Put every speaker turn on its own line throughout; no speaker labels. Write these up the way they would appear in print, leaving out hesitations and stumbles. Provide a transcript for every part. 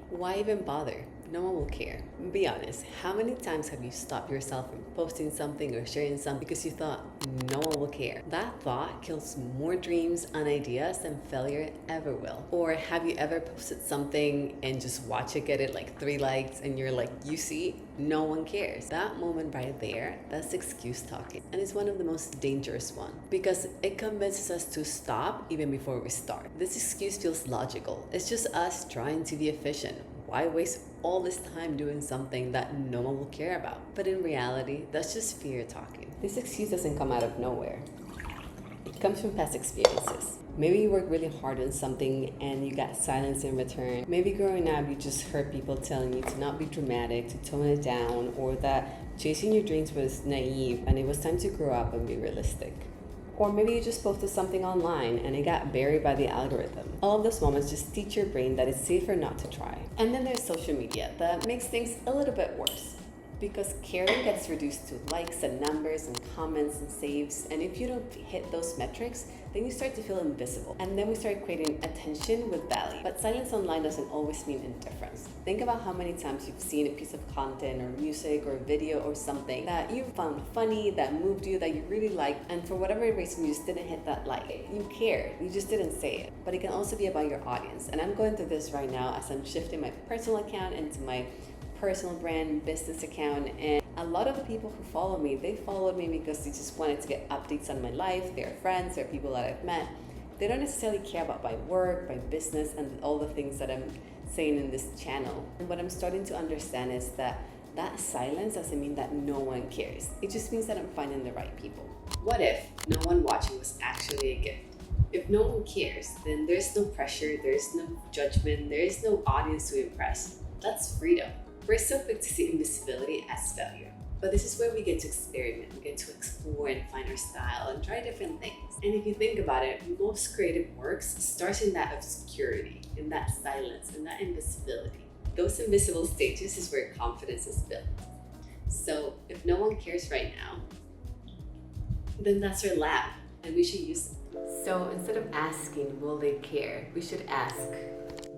Why even bother? No one will care. Be honest, how many times have you stopped yourself from posting something or sharing something because you thought no one will care? That thought kills more dreams and ideas than failure ever will. Or have you ever posted something and just watch it get it like 3 likes and you're like, you see, no one cares. That moment right there, that's excuse talking. And it's one of the most dangerous ones because it convinces us to stop even before we start. This excuse feels logical. It's just us trying to be efficient. Why waste all this time doing something that no one will care about? But in reality, that's just fear talking. This excuse doesn't come out of nowhere. It comes from past experiences. Maybe you worked really hard on something and you got silence in return. Maybe growing up, you just heard people telling you to not be dramatic, to tone it down, or that chasing your dreams was naive and it was time to grow up and be realistic. Or maybe you just posted something online and it got buried by the algorithm. All of those moments just teach your brain that it's safer not to try. And then there's social media that makes things a little bit worse because caring gets reduced to likes and numbers and comments and saves. And if you don't hit those metrics, then you start to feel invisible. And then we start creating attention with value. But silence online doesn't always mean indifference. Think about how many times you've seen a piece of content or music or video or something that you found funny, that moved you, that you really liked, and for whatever reason you just didn't hit that like. You cared, you just didn't say it. But it can also be about your audience. And I'm going through this right now as I'm shifting my personal account into my personal brand business account, and a lot of the people who follow me, they followed me because they just wanted to get updates on my life. They're friends, they're people that I've met. They don't necessarily care about my work, my business, and all the things that I'm saying in this channel. And what I'm starting to understand is that silence doesn't mean that no one cares. It just means that I'm finding the right people. What if no one watching was actually a gift? If no one cares, then there's no pressure, there's no judgment, there is no audience to impress. That's freedom. We're so quick to see invisibility as failure. But this is where we get to experiment, we get to explore and find our style and try different things. And if you think about it, most creative works starts in that obscurity, in that silence, in that invisibility. Those invisible stages is where confidence is built. So if no one cares right now, then that's our lab and we should use it. So instead of asking, will they care? We should ask,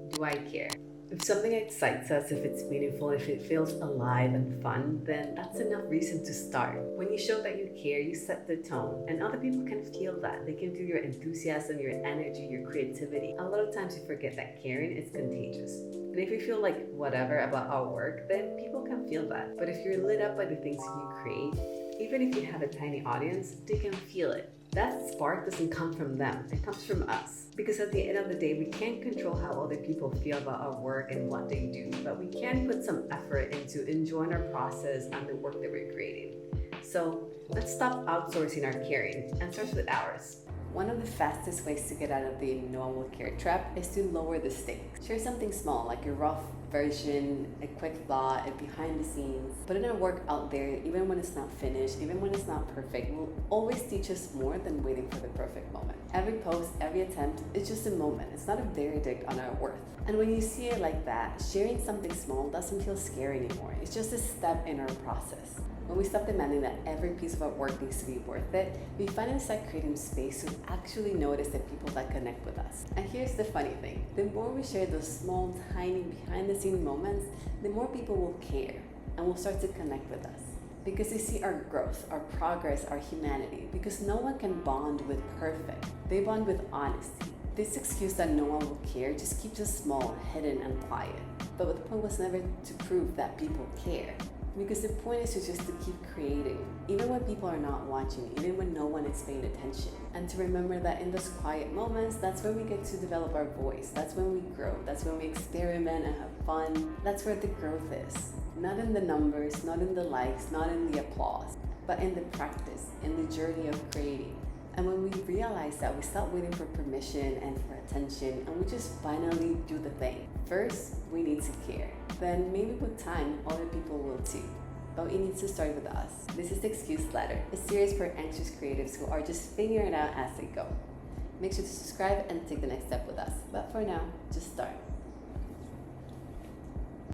do I care? If something excites us, if it's meaningful, if it feels alive and fun, then that's enough reason to start. When you show that you care, you set the tone, and other people can feel that. They can feel your enthusiasm, your energy, your creativity. A lot of times you forget that caring is contagious. And if you feel like whatever about our work, then people can feel that. But if you're lit up by the things you create, even if you have a tiny audience, they can feel it. That spark doesn't come from them, it comes from us. Because at the end of the day, we can't control how other people feel about our work and what they do, but we can put some effort into enjoying our process and the work that we're creating. So let's stop outsourcing our caring and start with ours. One of the fastest ways to get out of the no one will care trap is to lower the stakes. Share something small, like a rough version, a quick thought, a behind the scenes. Putting our work out there, even when it's not finished, even when it's not perfect, will always teach us more than waiting for the perfect moment. Every post, every attempt, it's just a moment. It's not a verdict on our worth. And when you see it like that, sharing something small doesn't feel scary anymore. It's just a step in our process. When we stop demanding that every piece of our work needs to be worth it, we finally start creating space to actually notice the people that connect with us. And here's the funny thing. The more we share those small, tiny, behind-the-scenes moments, the more people will care and will start to connect with us. Because they see our growth, our progress, our humanity. Because no one can bond with perfect. They bond with honesty. This excuse that no one will care just keeps us small, hidden, and quiet. But the point was never to prove that people care. Because the point is just to keep creating, even when people are not watching, even when no one is paying attention. And to remember that in those quiet moments, that's when we get to develop our voice. That's when we grow. That's when we experiment and have fun. That's where the growth is. Not in the numbers, not in the likes, not in the applause, but in the practice, in the journey of creating. And when we realize that, we stop waiting for permission and for attention, and we just finally do the thing. First, we need to care. Then maybe with time, other people will too. But it needs to start with us. This is the Excuse Ladder, a series for anxious creatives who are just figuring it out as they go. Make sure to subscribe and take the next step with us. But for now, just start.